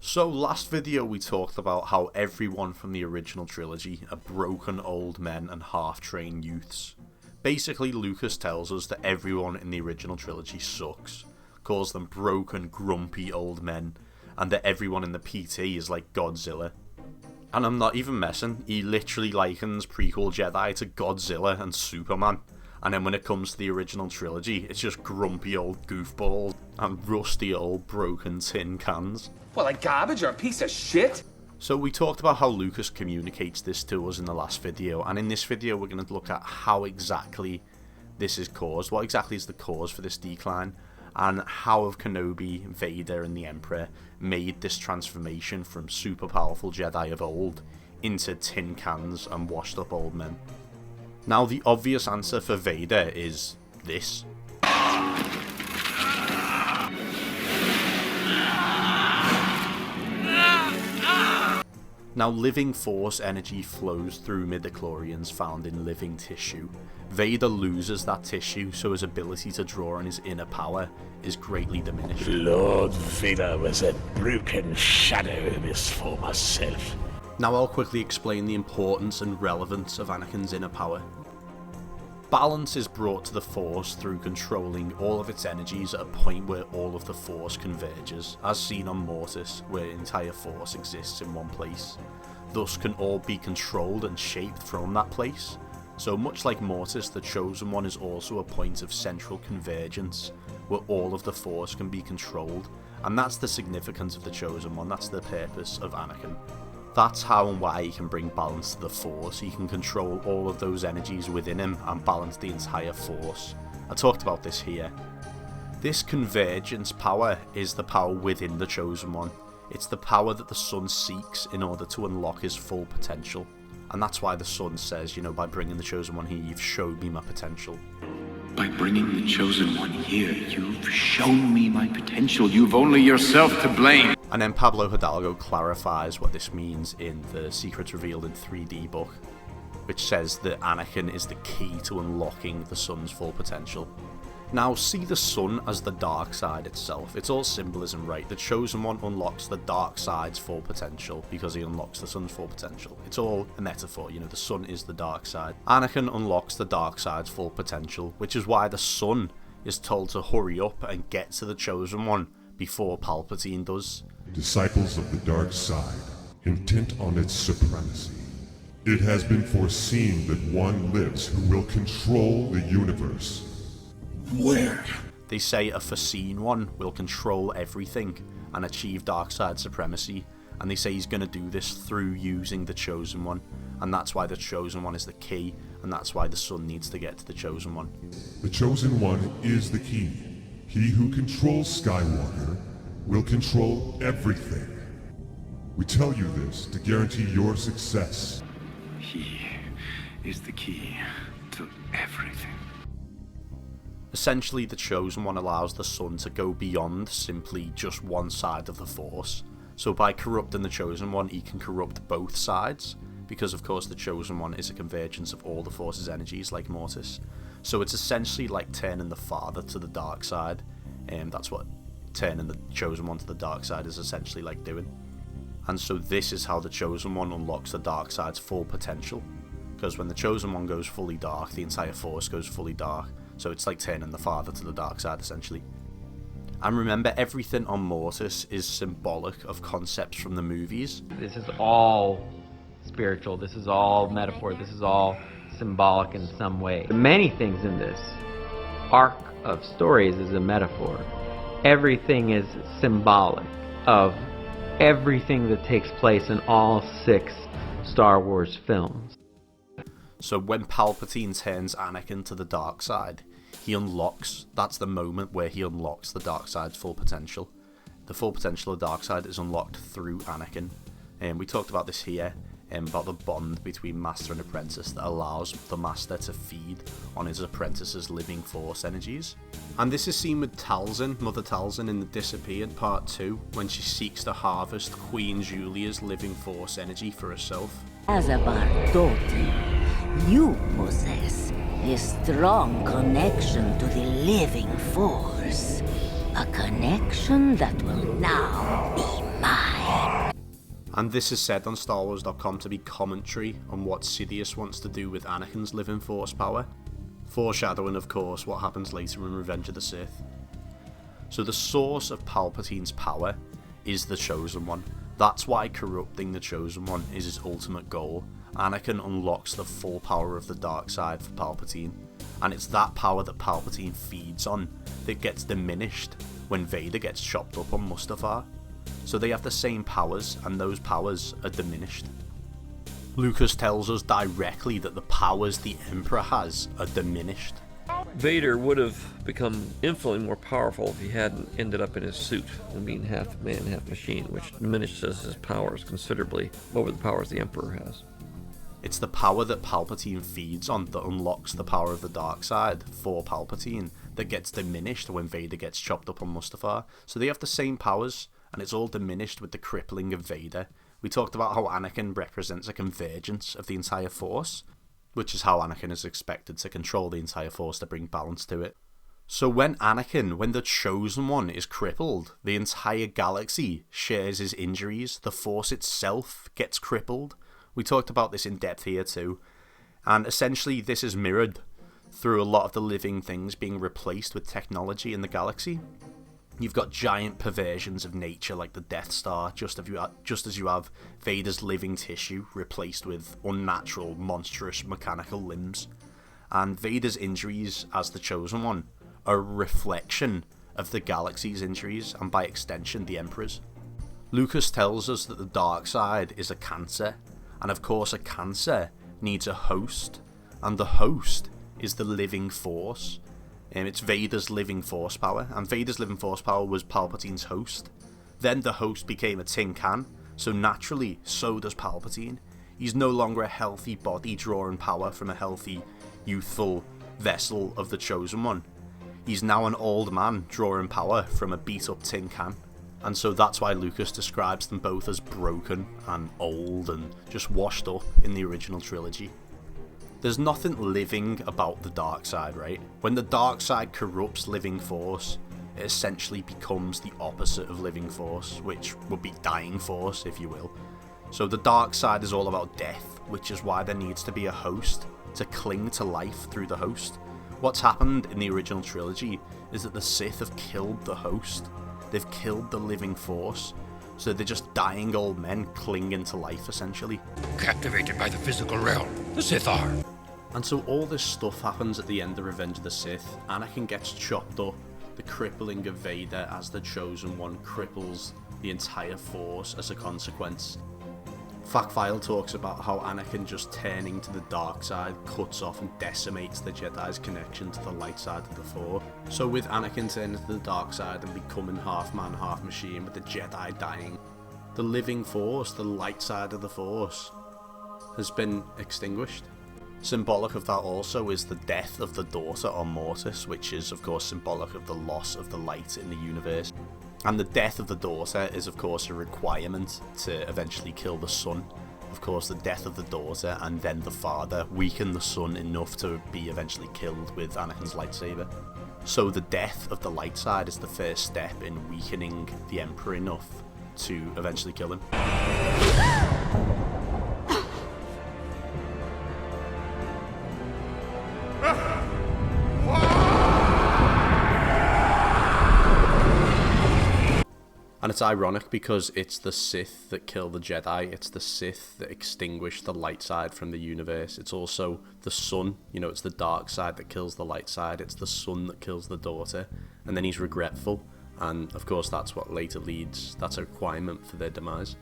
So last video we talked about how everyone from the original trilogy are broken old men and half-trained youths. Basically, Lucas tells us that everyone in the original trilogy sucks, calls them broken, grumpy old men, and that everyone in the PT is like Godzilla. And I'm not even messing, he literally likens prequel Jedi to Godzilla and Superman. And then when it comes to the original trilogy, it's just grumpy old goofballs and rusty old broken tin cans. Well, like garbage or a piece of shit? So we talked about how Lucas communicates this to us in the last video, and in this video we're going to look at how exactly this is caused, what exactly is the cause for this decline, and how have Kenobi, Vader and the Emperor made this transformation from super powerful Jedi of old into tin cans and washed up old men. Now the obvious answer for Vader is this. Now, living force energy flows through midichlorians found in living tissue. Vader loses that tissue, so his ability to draw on his inner power is greatly diminished. Lord Vader was a broken shadow of his former self. Now I'll quickly explain the importance and relevance of Anakin's inner power. Balance is brought to the Force through controlling all of its energies at a point where all of the Force converges, as seen on Mortis, where the entire Force exists in one place. Thus can all be controlled and shaped from that place. So much like Mortis, the Chosen One is also a point of central convergence, where all of the Force can be controlled, and that's the significance of the Chosen One, that's the purpose of Anakin. That's how and why he can bring balance to the Force. He can control all of those energies within him and balance the entire Force. I talked about this here. This convergence power is the power within the Chosen One. It's the power that the Son seeks in order to unlock his full potential. And that's why the Son says, by bringing the Chosen One here, you've showed me my potential. By bringing the Chosen One here, you've shown me my potential. You've only yourself to blame. And then Pablo Hidalgo clarifies what this means in the Secrets Revealed in 3D book, which says that Anakin is the key to unlocking the Son's full potential. Now, see the Son as the dark side itself. It's all symbolism, right? The Chosen One unlocks the dark side's full potential because he unlocks the Son's full potential. It's all a metaphor, the Son is the dark side. Anakin unlocks the dark side's full potential, which is why the Son is told to hurry up and get to the Chosen One before Palpatine does. Disciples of the dark side, intent on its supremacy. It has been foreseen that one lives who will control the universe. Where? They say a foreseen one will control everything and achieve dark side supremacy, and they say he's going to do this through using the Chosen One, and that's why the Chosen One is the key, and that's why the Son needs to get to the Chosen One. The Chosen One is the key. He who controls Skywalker will control everything. We tell you this to guarantee your success. He is the key to everything. Essentially, the Chosen One allows the Son to go beyond simply just one side of the Force. So by corrupting the Chosen One, he can corrupt both sides, because of course the Chosen One is a convergence of all the Force's energies, like Mortis. So it's essentially like turning the Father to the dark side, and that's what turning the Chosen One to the dark side is essentially like doing. And so this is how the Chosen One unlocks the dark side's full potential, because when the Chosen One goes fully dark, the entire Force goes fully dark. So it's like turning the Father to the dark side, essentially. And remember, everything on Mortis is symbolic of concepts from the movies. This is all spiritual, this is all metaphor, this is all symbolic in some way. Many things in this arc of stories is a metaphor. Everything is symbolic of everything that takes place in all 6 Star Wars films. So when Palpatine turns Anakin to the dark side, he unlocks, that's the moment where he unlocks the dark side's full potential. The full potential of the dark side is unlocked through Anakin. And we talked about this here, about the bond between master and apprentice that allows the master to feed on his apprentice's living force energies. And this is seen with Talzin, Mother Talzin, in The Disappeared Part 2, when she seeks to harvest Queen Julia's living force energy for herself. As a Bartoti, you possess a strong connection to the living force. A connection that will now be mine. And this is said on StarWars.com to be commentary on what Sidious wants to do with Anakin's living force power, foreshadowing of course what happens later in Revenge of the Sith. So the source of Palpatine's power is the Chosen One. That's why corrupting the Chosen One is his ultimate goal. Anakin unlocks the full power of the dark side for Palpatine, and it's that power that Palpatine feeds on that gets diminished when Vader gets chopped up on Mustafar. So they have the same powers, and those powers are diminished. Lucas tells us directly that the powers the Emperor has are diminished. Vader would have become infinitely more powerful if he hadn't ended up in his suit and being half man, half machine, which diminishes his powers considerably over the powers the Emperor has. It's the power that Palpatine feeds on that unlocks the power of the dark side for Palpatine that gets diminished when Vader gets chopped up on Mustafar. So they have the same powers, and it's all diminished with the crippling of Vader. We talked about how Anakin represents a convergence of the entire Force, which is how Anakin is expected to control the entire Force to bring balance to it. So when the Chosen One is crippled, the entire galaxy shares his injuries, the Force itself gets crippled. We talked about this in depth here too, and essentially this is mirrored through a lot of the living things being replaced with technology in the galaxy. You've got giant perversions of nature like the Death Star, just as you have Vader's living tissue replaced with unnatural, monstrous mechanical limbs. And Vader's injuries as the Chosen One are a reflection of the galaxy's injuries, and by extension the Emperor's. Lucas tells us that the dark side is a cancer, and of course a cancer needs a host, and the host is the living force. It's Vader's living force power, and Vader's living force power was Palpatine's host. Then the host became a tin can, so naturally so does Palpatine. He's no longer a healthy body drawing power from a healthy, youthful vessel of the Chosen One. He's now an old man drawing power from a beat up tin can. And so that's why Lucas describes them both as broken and old and just washed up in the original trilogy. There's nothing living about the dark side, right? When the dark side corrupts living force, it essentially becomes the opposite of living force, which would be dying force, if you will. So the dark side is all about death, which is why there needs to be a host to cling to life through the host. What's happened in the original trilogy is that the Sith have killed the host. They've killed the living force, so they're just dying old men clinging to life, essentially. Captivated by the physical realm, the Sith are. And so all this stuff happens at the end of Revenge of the Sith. Anakin gets chopped up, the crippling of Vader as the Chosen One cripples the entire Force as a consequence. Factfile talks about how Anakin just turning to the dark side cuts off and decimates the Jedi's connection to the light side of the Force. So with Anakin turning to the dark side and becoming half man, half machine, with the Jedi dying, the living Force, the light side of the Force, has been extinguished. Symbolic of that also is the death of the daughter on Mortis, which is of course symbolic of the loss of the light in the universe. And the death of the daughter is of course a requirement to eventually kill the son. Of course the death of the daughter and then the father weaken the son enough to be eventually killed with Anakin's lightsaber. So the death of the light side is the first step in weakening the Emperor enough to eventually kill him. And it's ironic because it's the Sith that kill the Jedi, it's the Sith that extinguish the light side from the universe. It's also the son, it's the dark side that kills the light side, it's the son that kills the daughter, and then he's regretful, and of course that's what later leads, that's a requirement for their demise.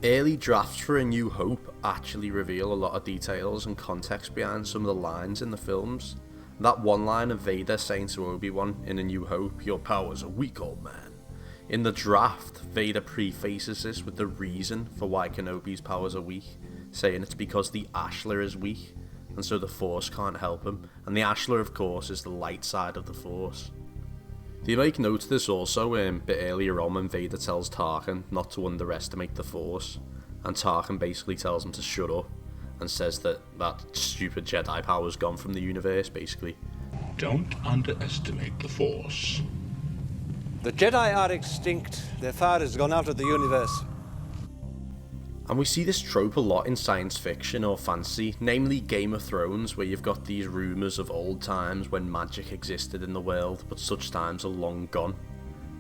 Early drafts for A New Hope actually reveal a lot of details and context behind some of the lines in the films. That one line of Vader saying to Obi-Wan in A New Hope, "Your power's a weak old man." In the draft, Vader prefaces this with the reason for why Kenobi's powers are weak, saying it's because the Ashlar is weak, and so the Force can't help him, and the Ashlar of course is the light side of the Force. They make note of this also a bit earlier on when Vader tells Tarkin not to underestimate the Force, and Tarkin basically tells him to shut up, and says that stupid Jedi power's gone from the universe, basically. Don't underestimate the Force. The Jedi are extinct. Their fire has gone out of the universe. And we see this trope a lot in science fiction or fantasy, namely Game of Thrones, where you've got these rumours of old times when magic existed in the world, but such times are long gone.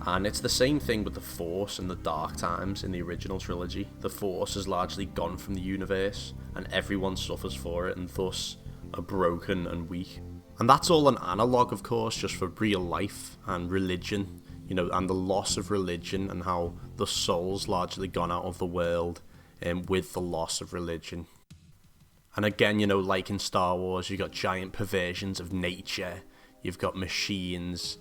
And it's the same thing with the Force and the Dark Times in the original trilogy. The Force has largely gone from the universe, and everyone suffers for it, and thus are broken and weak. And that's all an analogue, of course, just for real life and religion, and the loss of religion and how the soul's largely gone out of the world with the loss of religion. And again, like in Star Wars, you've got giant perversions of nature, you've got machines.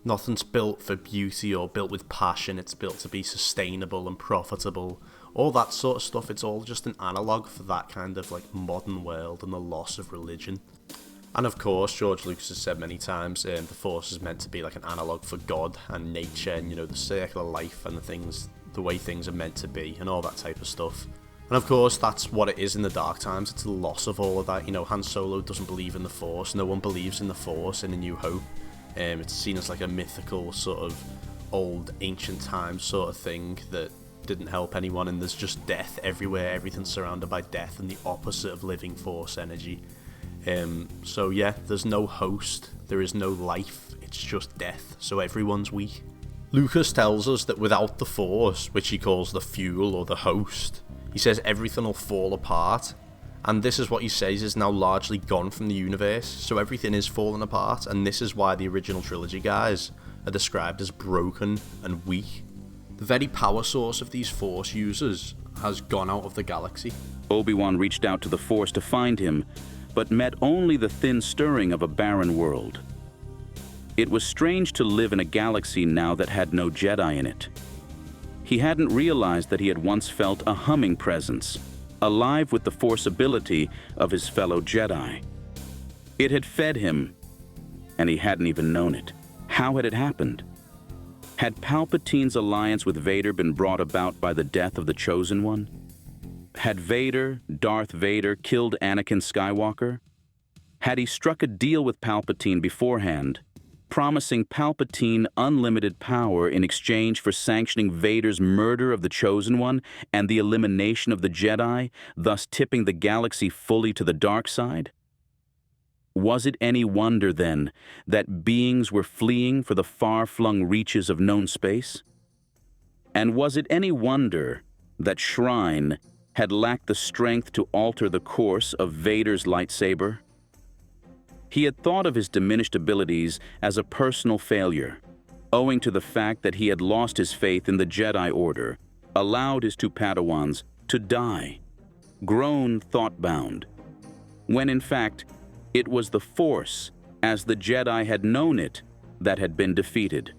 Nothing's built for beauty or built with passion, it's built to be sustainable and profitable. All that sort of stuff, it's all just an analogue for that kind of modern world and the loss of religion. And of course, George Lucas has said many times, the Force is meant to be like an analogue for God and nature and, the circular life and the way things are meant to be and all that type of stuff. And of course, that's what it is in the Dark Times. It's the loss of all of that. Han Solo doesn't believe in the Force. No one believes in the Force in A New Hope. It's seen as like a mythical sort of old ancient time sort of thing that didn't help anyone, and there's just death everywhere. Everything's surrounded by death and the opposite of living Force energy. So yeah, there's no host, there is no life, it's just death, so everyone's weak. Lucas tells us that without the Force, which he calls the fuel or the host, he says everything will fall apart. And this is what he says is now largely gone from the universe, so everything is falling apart, and this is why the original trilogy guys are described as broken and weak. The very power source of these Force users has gone out of the galaxy. Obi-Wan reached out to the Force to find him, but met only the thin stirring of a barren world. It was strange to live in a galaxy now that had no Jedi in it. He hadn't realized that he had once felt a humming presence, alive with the Force ability of his fellow Jedi. It had fed him, and he hadn't even known it. How had it happened? Had Palpatine's alliance with Vader been brought about by the death of the Chosen One? Had Vader, Darth Vader, killed Anakin Skywalker? Had he struck a deal with Palpatine beforehand, promising Palpatine unlimited power in exchange for sanctioning Vader's murder of the Chosen One and the elimination of the Jedi, thus tipping the galaxy fully to the dark side? Was it any wonder, then, that beings were fleeing for the far-flung reaches of known space? And was it any wonder that Shrine had lacked the strength to alter the course of Vader's lightsaber? He had thought of his diminished abilities as a personal failure, owing to the fact that he had lost his faith in the Jedi Order, allowed his two Padawans to die, grown thought-bound, when in fact it was the Force, as the Jedi had known it, that had been defeated.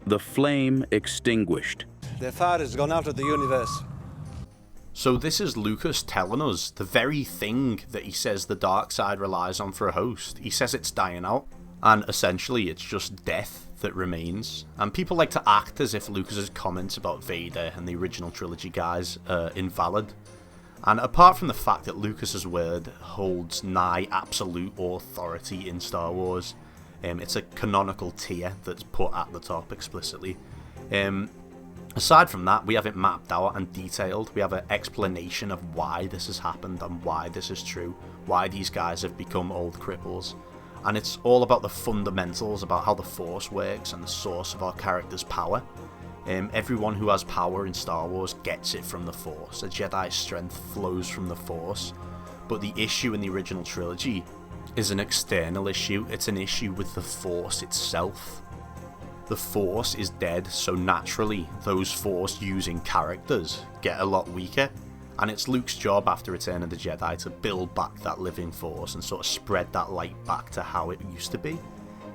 The flame extinguished. The fire has gone out of the universe. So this is Lucas telling us the very thing that he says the dark side relies on for a host. He says it's dying out, and essentially it's just death that remains. And people like to act as if Lucas's comments about Vader and the original trilogy guys are invalid. And apart from the fact that Lucas's word holds nigh absolute authority in Star Wars, it's a canonical tier that's put at the top explicitly. Aside from that, we have it mapped out and detailed. We have an explanation of why this has happened and why this is true, why these guys have become old cripples. And it's all about the fundamentals, about how the Force works and the source of our character's power. Everyone who has power in Star Wars gets it from the Force. A Jedi's strength flows from the Force. But the issue in the original trilogy is an external issue. It's an issue with the Force itself. The Force is dead, so naturally those Force-using characters get a lot weaker, and it's Luke's job after Return of the Jedi to build back that living Force and sort of spread that light back to how it used to be,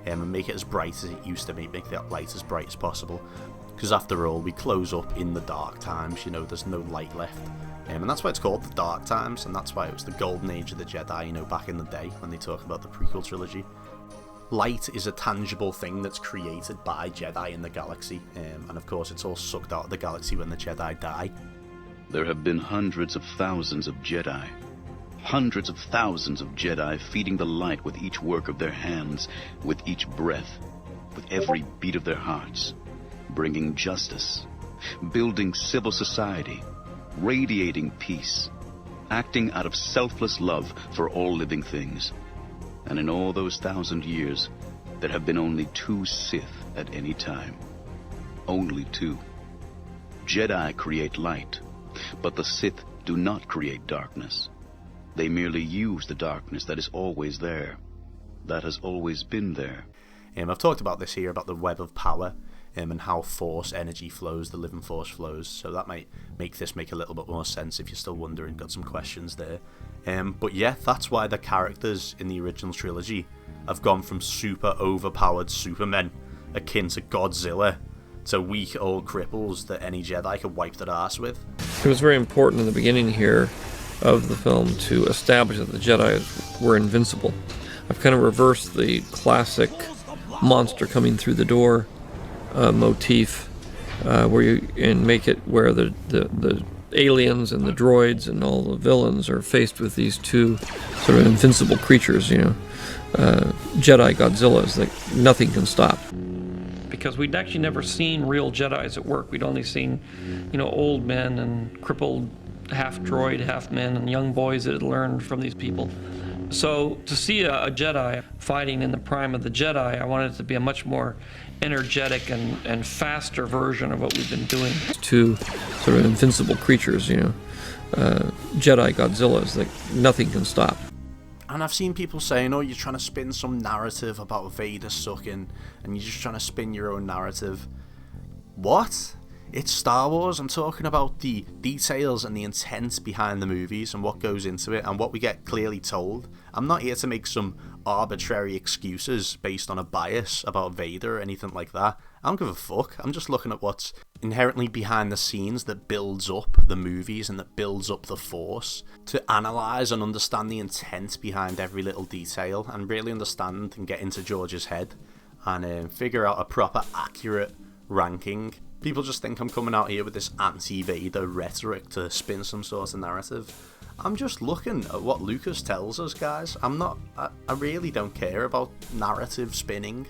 and make it as bright as it used to be, make that light as bright as possible, because after all, we close up in the Dark Times, there's no light left, and that's why it's called the Dark Times, and that's why it was the golden age of the Jedi, back in the day, when they talk about the prequel trilogy. Light is a tangible thing that's created by Jedi in the galaxy, and of course it's all sucked out of the galaxy when the Jedi die. There have been hundreds of thousands of Jedi. Hundreds of thousands of Jedi feeding the light with each work of their hands, with each breath, with every beat of their hearts, bringing justice, building civil society, radiating peace, acting out of selfless love for all living things. And in all those 1,000 years, there have been only 2 Sith at any time. Only 2. Jedi create light, but the Sith do not create darkness. They merely use the darkness that is always there, that has always been there. I've talked about this here, about the web of power, and how force energy flows, the living force flows, so that might make this make a little bit more sense if you're still wondering, got some questions there. But yeah, that's why the characters in the original trilogy have gone from super overpowered supermen, akin to Godzilla, to weak old cripples that any Jedi could wipe their ass with. It was very important in the beginning here of the film to establish that the Jedi were invincible. I've kind of reversed the classic monster coming through the door motif, where you make it where the aliens and the droids and all the villains are faced with these two sort of invincible creatures, Jedi Godzillas that nothing can stop. Because we'd actually never seen real Jedis at work. We'd only seen, old men and crippled half droid, half men, and young boys that had learned from these people. So to see a Jedi fighting in the prime of the Jedi, I wanted it to be a much more energetic and faster version of what we've been doing. Two sort of invincible creatures, Jedi Godzillas that nothing can stop. And I've seen people saying, oh, you're trying to spin some narrative about Vader sucking, and you're just trying to spin your own narrative. What? It's Star Wars. I'm talking about the details and the intent behind the movies and what goes into it and what we get clearly told. I'm not here to make some arbitrary excuses based on a bias about Vader or anything like that. I don't give a fuck. I'm just looking at what's inherently behind the scenes that builds up the movies and that builds up the Force, to analyse and understand the intent behind every little detail and really understand and get into George's head and figure out a proper, accurate ranking. People just think I'm coming out here with this anti-Vader rhetoric to spin some sort of narrative. I'm just looking at what Lucas tells us, guys. I really don't care about narrative spinning.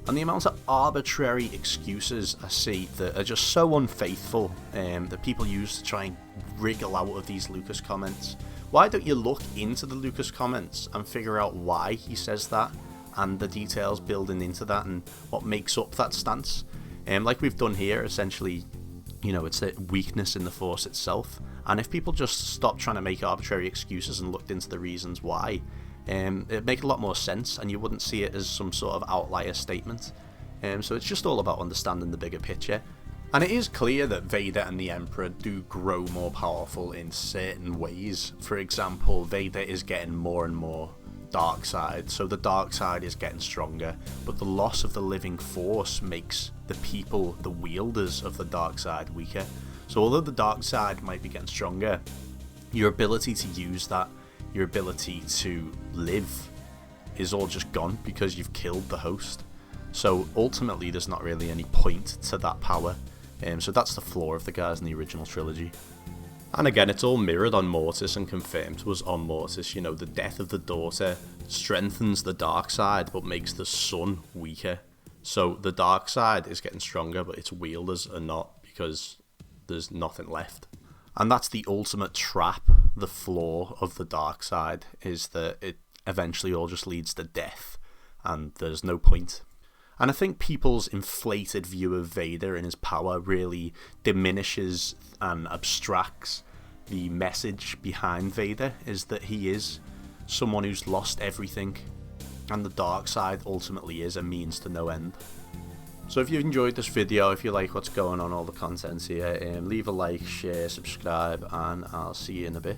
And the amount of arbitrary excuses I see that are just so unfaithful, that people use to try and wriggle out of these Lucas comments. Why don't you look into the Lucas comments and figure out why he says that, and the details building into that, and what makes up that stance? Like we've done here, essentially, it's a weakness in the Force itself. And if people just stopped trying to make arbitrary excuses and looked into the reasons why, it'd make a lot more sense, and you wouldn't see it as some sort of outlier statement. So it's just all about understanding the bigger picture. And it is clear that Vader and the Emperor do grow more powerful in certain ways. For example, Vader is getting more and more dark side, so the dark side is getting stronger, but the loss of the living Force makes the people, the wielders of the dark side, weaker. So although the dark side might be getting stronger, your ability to use that, your ability to live, is all just gone because you've killed the host. So ultimately there's not really any point to that power. So that's the flaw of the guys in the original trilogy. And again, it's all mirrored on Mortis and confirmed to us on Mortis. The death of the daughter strengthens the dark side but makes the son weaker. So the dark side is getting stronger, but its wielders are not, because there's nothing left. And that's the ultimate trap, the flaw of the dark side, is that it eventually all just leads to death, and there's no point. And I think people's inflated view of Vader and his power really diminishes and abstracts the message behind Vader, is that he is someone who's lost everything, and the dark side ultimately is a means to no end. So if you enjoyed this video, if you like what's going on, all the contents here, leave a like, share, subscribe, and I'll see you in a bit.